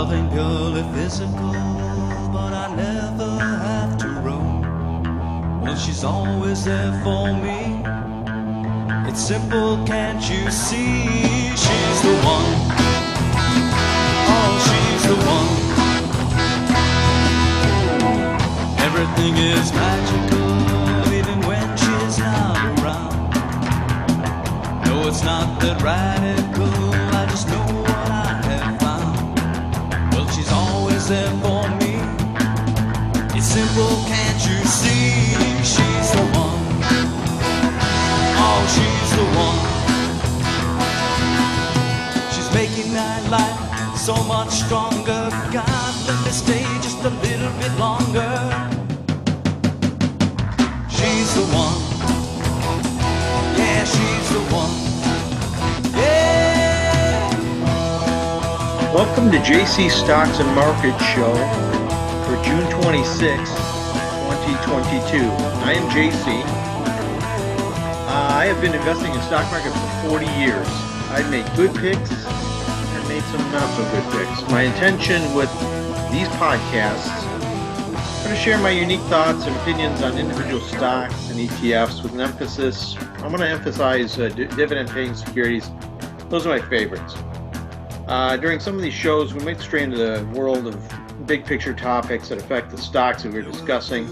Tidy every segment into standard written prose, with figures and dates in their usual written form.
nothing purely physical, but I never have to roam. Well, she's always there for me. It's simple, can't you see? She's the one. Oh, she's the one. Everything is magical, even when she's not around. No, it's not that radical, I just know what I have found. Well, she's always there for me. It's simple, can't you see? She's the one. Oh, she's the one. She's making my life so much stronger. God, let me stay just a little bit longer. She's the one. Yeah, she's the one. Yeah. Welcome to JC Stocks and Market Show for June 26, 2022. I am JC. I have been investing in stock market for 40 years. I've made good picks and made some not so good picks. My intention with these podcasts is to share my unique thoughts and opinions on individual stocks and ETFs with an emphasis. I'm going to emphasize dividend-paying securities. Those are my favorites. During some of these shows, we might stray into the world of big picture topics that affect the stocks that we're discussing,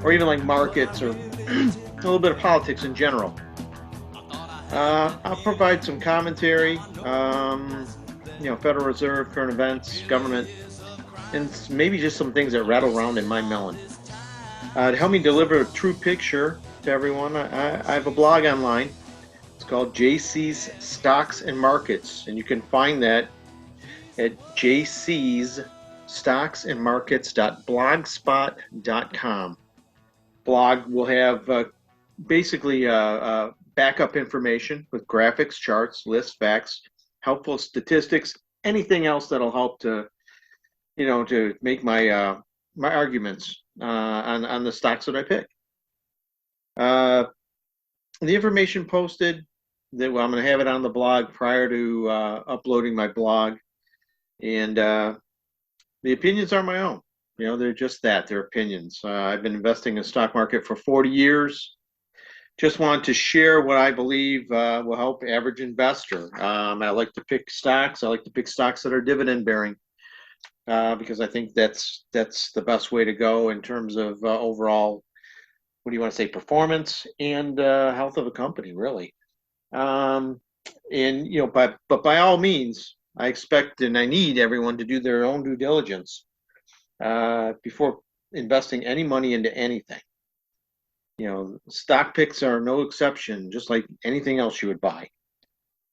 or even like markets or a little bit of politics in general. I'll provide some commentary, Federal Reserve, current events, government, and maybe just some things that rattle around in my melon. To help me deliver a true picture to everyone, I have a blog online. It's called JC's Stocks and Markets, and you can find that at jcsstocksandmarkets.blogspot.com. Blog will have basically backup information with graphics, charts, lists, facts, helpful statistics, anything else that'll help to make my my arguments on the stocks that I pick. The information posted, I'm going to have it on the blog prior to uploading my blog, and the opinions are my own. They're just that, they're opinions. I've been investing in the stock market for 40 years. Just want to share what I believe will help average investor. I like to pick stocks. I like to pick stocks that are dividend bearing because I think that's the best way to go in terms of overall, what do you want to say, performance and health of a company, really. But by all means, I expect and I need everyone to do their own due diligence before investing any money into anything. Stock picks are no exception, just like anything else you would buy.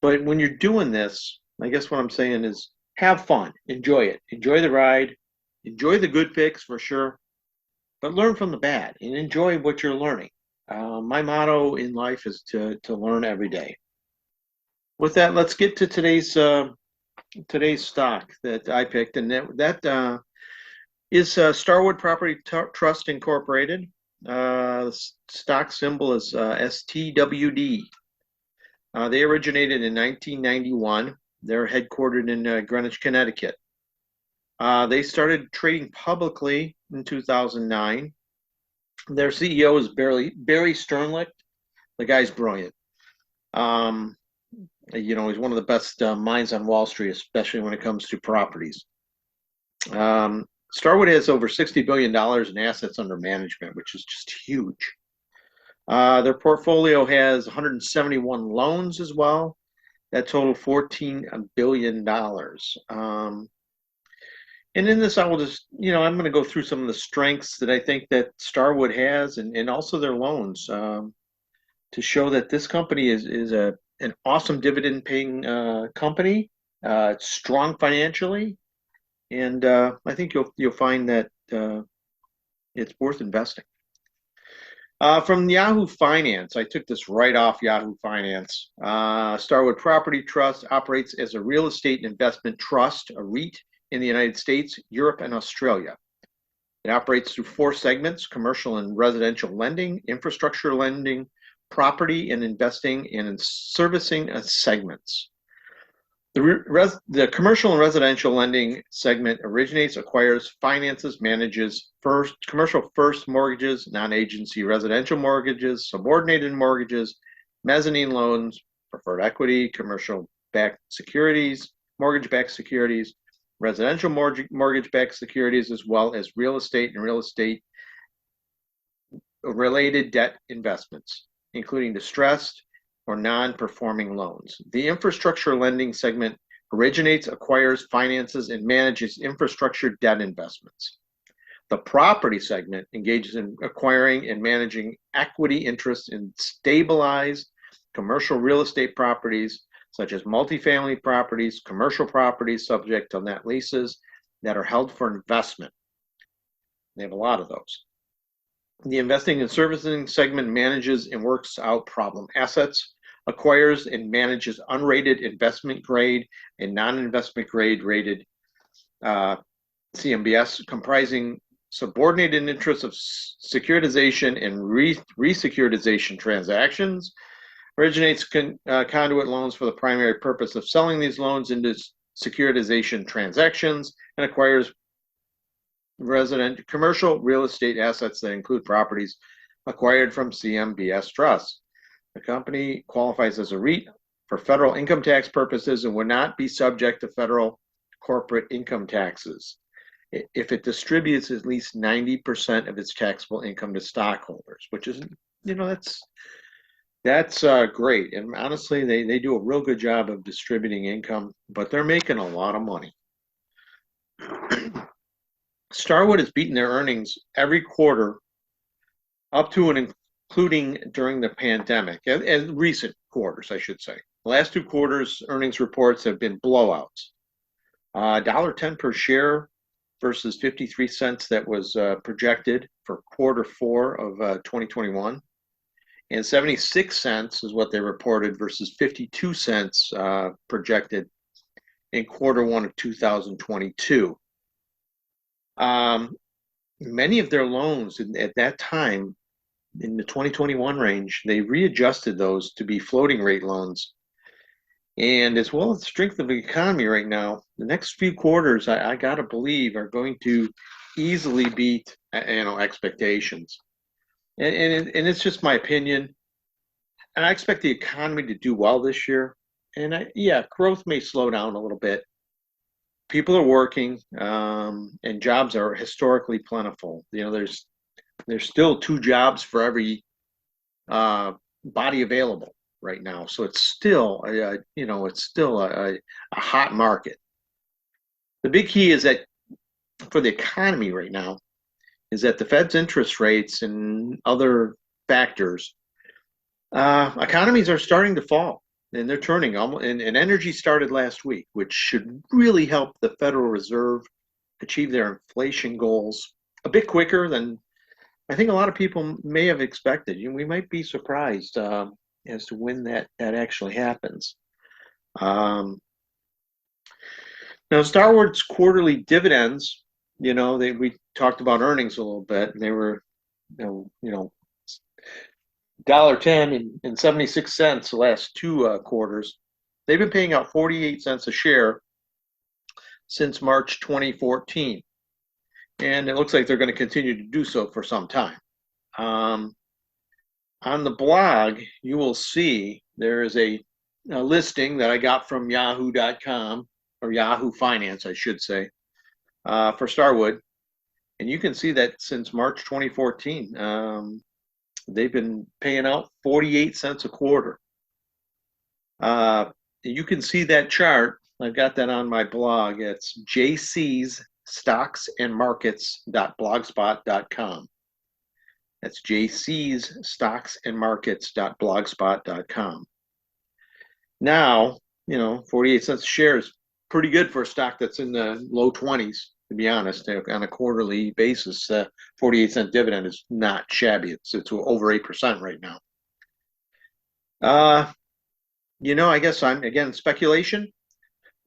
But when you're doing this, I guess what I'm saying is have fun, enjoy it, enjoy the ride, enjoy the good picks for sure, but learn from the bad and enjoy what you're learning. My motto in life is to learn every day. With that, let's get to today's stock that I picked, and that is Starwood Property Trust Incorporated. The stock symbol is STWD. They originated in 1991. They're headquartered in Greenwich, Connecticut. They started trading publicly in 2009. Their CEO is Barry Sternlicht. The guy's brilliant. He's one of the best minds on Wall Street, especially when it comes to properties. Starwood has over $60 billion in assets under management, which is just huge. Their portfolio has 171 loans as well, that total $14 billion. And in this, I will just, I'm going to go through some of the strengths that I think that Starwood has and also their loans to show that this company is an awesome dividend-paying company. It's strong financially. And I think you'll find that it's worth investing. From Yahoo Finance, I took this right off Yahoo Finance. Starwood Property Trust operates as a real estate investment trust, a REIT, in the United States, Europe, and Australia. It operates through 4 segments: commercial and residential lending, infrastructure lending, property and investing, and in servicing segments. The commercial and residential lending segment originates, acquires, finances, manages commercial first mortgages, non-agency residential mortgages, subordinated mortgages, mezzanine loans, preferred equity, commercial-backed securities, mortgage-backed securities, residential mortgage-backed securities, as well as real estate and real estate related debt investments, including distressed or non-performing loans. The infrastructure lending segment originates, acquires, finances, and manages infrastructure debt investments. The property segment engages in acquiring and managing equity interests in stabilized commercial real estate properties, such as multifamily properties, commercial properties subject to net leases that are held for investment. They have a lot of those. The investing and servicing segment manages and works out problem assets, acquires and manages unrated investment grade and non-investment grade rated CMBS comprising subordinated interests of securitization and re-securitization transactions, originates conduit loans for the primary purpose of selling these loans into securitization transactions, and acquires commercial real estate assets that include properties acquired from CMBS trusts. The company qualifies as a REIT for federal income tax purposes and would not be subject to federal corporate income taxes if it distributes at least 90% of its taxable income to stockholders, which is, that's great. And honestly, they do a real good job of distributing income, but they're making a lot of money. Starwood has beaten their earnings every quarter up to and including during the pandemic, and recent quarters, I should say. The last 2 quarters earnings reports have been blowouts. $1.10 per share versus 53 cents that was projected for Q4 of 2021. And 76 cents is what they reported versus 52 cents projected in Q1 of 2022. Many of their loans at that time in the 2021 range, they readjusted those to be floating rate loans. And as well as the strength of the economy right now, the next few quarters, I gotta believe, are going to easily beat expectations. And it's just my opinion. And I expect the economy to do well this year. And growth may slow down a little bit. People are working, and jobs are historically plentiful. There's still 2 jobs for every body available right now. So it's still a hot market. The big key is that for the economy right now is that the Fed's interest rates and other factors, economies are starting to fall. And they're turning and energy started last week, which should really help the Federal Reserve achieve their inflation goals a bit quicker than I think a lot of people may have expected. We might be surprised as to when that actually happens. Now, Starwood's quarterly dividends, we talked about earnings a little bit, and they were, $1.10 and 76 cents the last 2 quarters. They've been paying out 48 cents a share since March 2014. And it looks like they're going to continue to do so for some time. On the blog, you will see there is a listing that I got from yahoo.com, or Yahoo Finance, I should say, for Starwood. And you can see that since March 2014, they've been paying out 48 cents a quarter. You can see that chart. I've got that on my blog. It's jcsstocksandmarkets.blogspot.com. That's jcsstocksandmarkets.blogspot.com. Now, 48 cents a share is pretty good for a stock that's in the low 20s. To be honest, on a quarterly basis, 48-cent dividend is not shabby. It's over 8% right now. I guess again, speculation.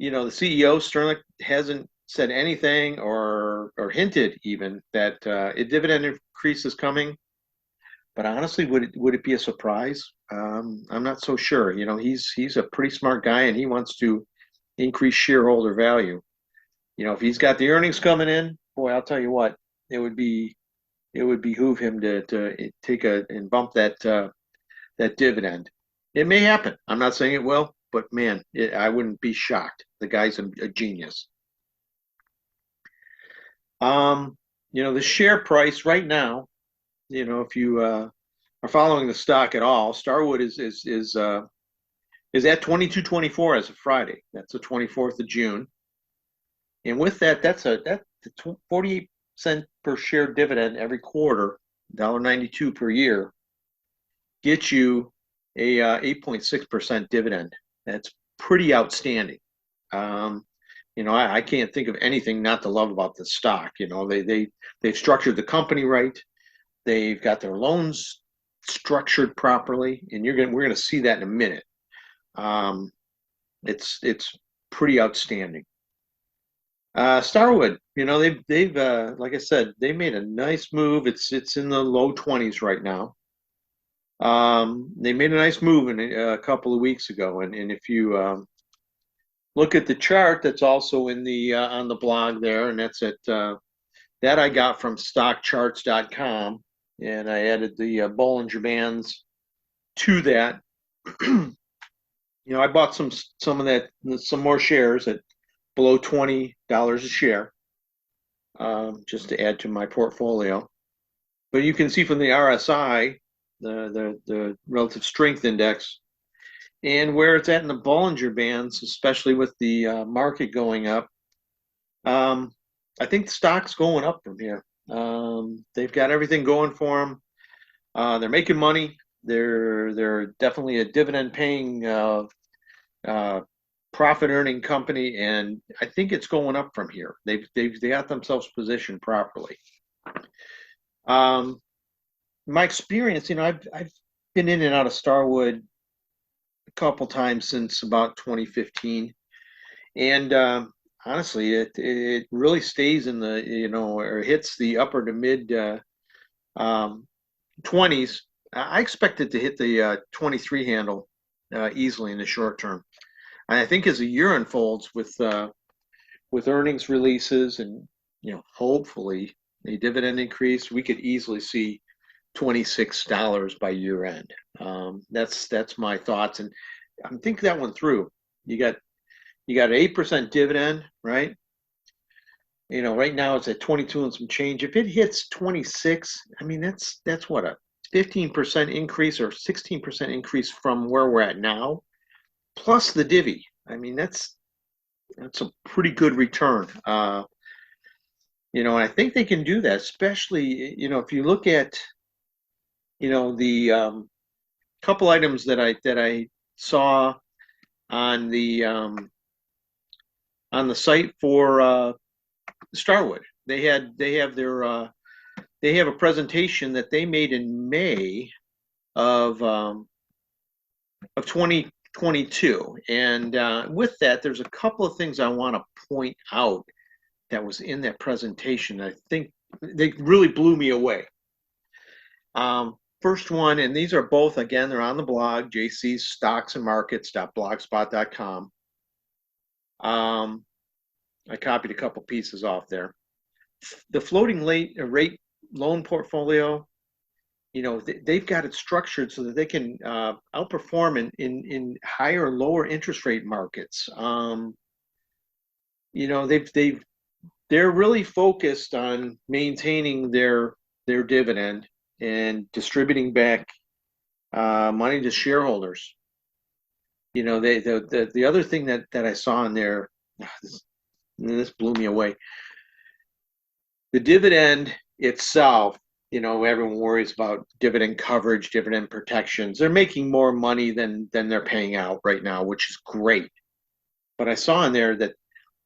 The CEO, Sterling, hasn't said anything or hinted even that a dividend increase is coming. But honestly, would it be a surprise? I'm not so sure. He's a pretty smart guy, and he wants to increase shareholder value. You know, if he's got the earnings coming in, boy, I'll tell you what, it would behoove him to take and bump that dividend. It may happen. I'm not saying it will, but man, I wouldn't be shocked. The guy's a genius. You know, the share price right now, you know, if you are following the stock at all, Starwood is at 22.24 as of Friday. That's the 24th of June. And with that, that's a 48 cent per share dividend every quarter, $1.92 per year, gets you a 8.6% dividend. That's pretty outstanding. You know, I can't think of anything not to love about the stock. You know, they've structured the company right. They've got their loans structured properly, and we're gonna see that in a minute. It's pretty outstanding. Starwood, you know, they've like I said, they made a nice move. It's in the low 20s right now. They made a nice move a couple of weeks ago, and if you look at the chart, that's also in the on the blog there, and that's at that I got from stockcharts.com, and I added the Bollinger Bands to that. You know, I bought some of that, some more shares at below $20 a share, just to add to my portfolio. But you can see from the RSI, the relative strength index, and where it's at in the Bollinger Bands, especially with the market going up. I think the stock's going up from here. They've got everything going for them. They're making money. They're definitely a dividend paying profit earning company, and I think it's going up from here. They got themselves positioned properly. My experience, you know, I've been in and out of Starwood a couple times since about 2015, and honestly, it really stays in the, you know, or hits the upper to mid 20s. I expect it to hit the 23 handle easily in the short term. And I think as the year unfolds with earnings releases and, you know, hopefully a dividend increase, we could easily see $26 by year end. That's my thoughts, and I'm thinking that one through. You got an 8% dividend, right? You know, right now it's at 22 and some change. If it hits 26, I mean that's what, a 15% increase or 16% increase from where we're at now, plus the divvy. I mean that's a pretty good return. You know, and I think they can do that, especially, you know, if you look at, you know, the couple items that I saw on the site for Starwood. They have a presentation that they made in May of 2022, and with that, there's a couple of things I want to point out that was in that presentation. I think they really blew me away. First one, and these are both, again, they're on the blog, JC's Stocks and Markets.blogspot.com. I copied a couple pieces off there. The floating rate loan portfolio, you know, they've got it structured so that they can outperform in higher or lower interest rate markets. You know, they're really focused on maintaining their dividend and distributing back money to shareholders. You know, the other thing that I saw in there, this blew me away. The dividend itself, you know, everyone worries about dividend coverage, dividend protections. They're making more money than they're paying out right now, which is great. But I saw in there that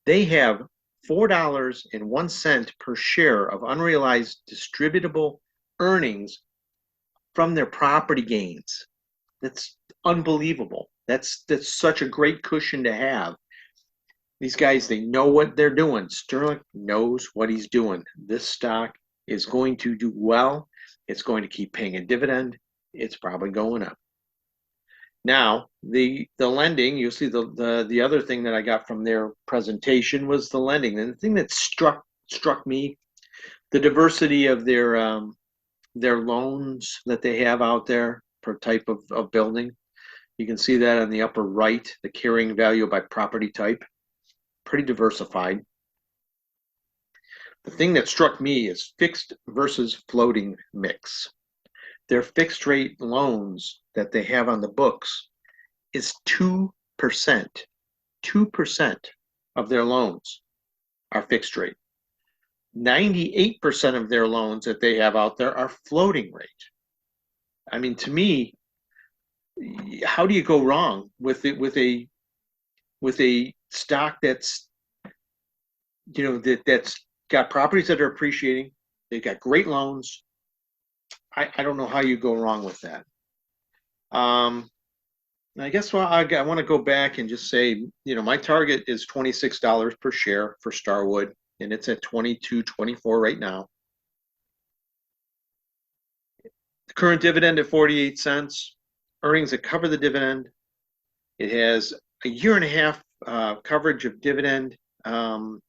they have $4.01 per share of unrealized distributable earnings from their property gains. That's unbelievable. That's such a great cushion to have. These guys, they know what they're doing. Sterling knows what he's doing. This stock is going to do well. It's going to keep paying a dividend. It's probably going up. Now, the lending, you'll see the other thing that I got from their presentation was the lending. And the thing that struck me, the diversity of their loans that they have out there per type of building. You can see that on the upper right, the carrying value by property type. Pretty diversified. The thing that struck me is fixed versus floating mix. Their fixed rate loans that they have on the books is 2%. 2% of their loans are fixed rate. 98% of their loans that they have out there are floating rate. I mean, to me, how do you go wrong with a stock that's that's got properties that are appreciating? They've got great loans. I don't know how you go wrong with that. I guess I want to go back and just say, my target is $26 per share for Starwood, and it's at $22.24 right now. The current dividend at 48 cents, earnings that cover the dividend. It has a year and a half coverage of dividend in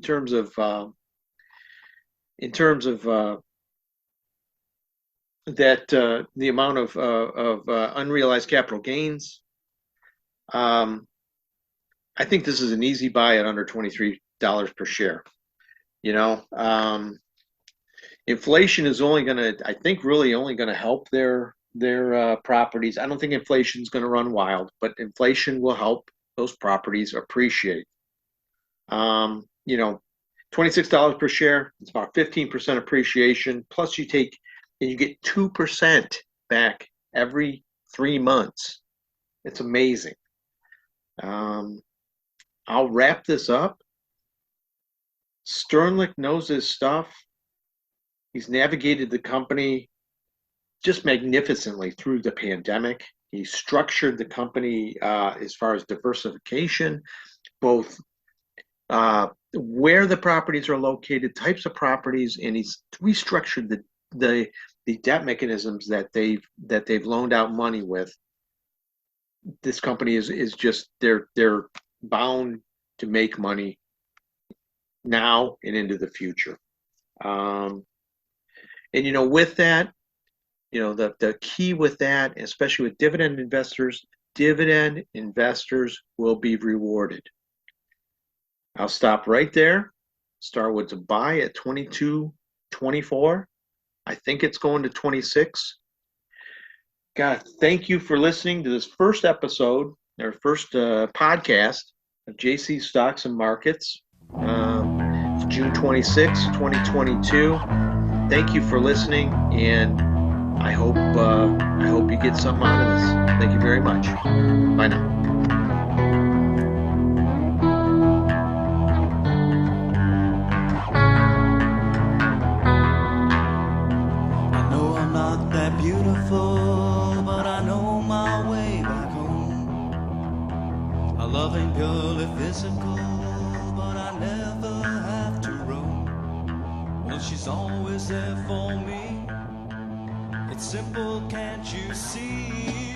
terms of that the amount of unrealized capital gains. I think this is an easy buy at under $23 per share. Inflation is only going to, I think, really only going to help their properties. I don't think inflation is going to run wild, but inflation will help those properties appreciate. $26 per share, it's about 15% appreciation. Plus you take and you get 2% back every 3 months. It's amazing. I'll wrap this up. Sternlicht knows his stuff. He's navigated the company just magnificently through the pandemic. He structured the company as far as diversification, both where the properties are located, types of properties, and he's restructured the debt mechanisms that they've loaned out money with. This company is just they're bound to make money now and into the future. And with that, the key with that, especially with dividend investors will be rewarded. I'll stop right there. Starwood's a buy at $22.24. I think it's going to 26. God, thank you for listening to this first episode, or first podcast of JC Stocks and Markets. It's June 26, 2022. Thank you for listening, and I hope you get something out of this. Thank you very much. Bye now. Beautiful, but I know my way back home. Our love ain't purely physical, but I never have to roam. Well, she's always there for me. It's simple, can't you see?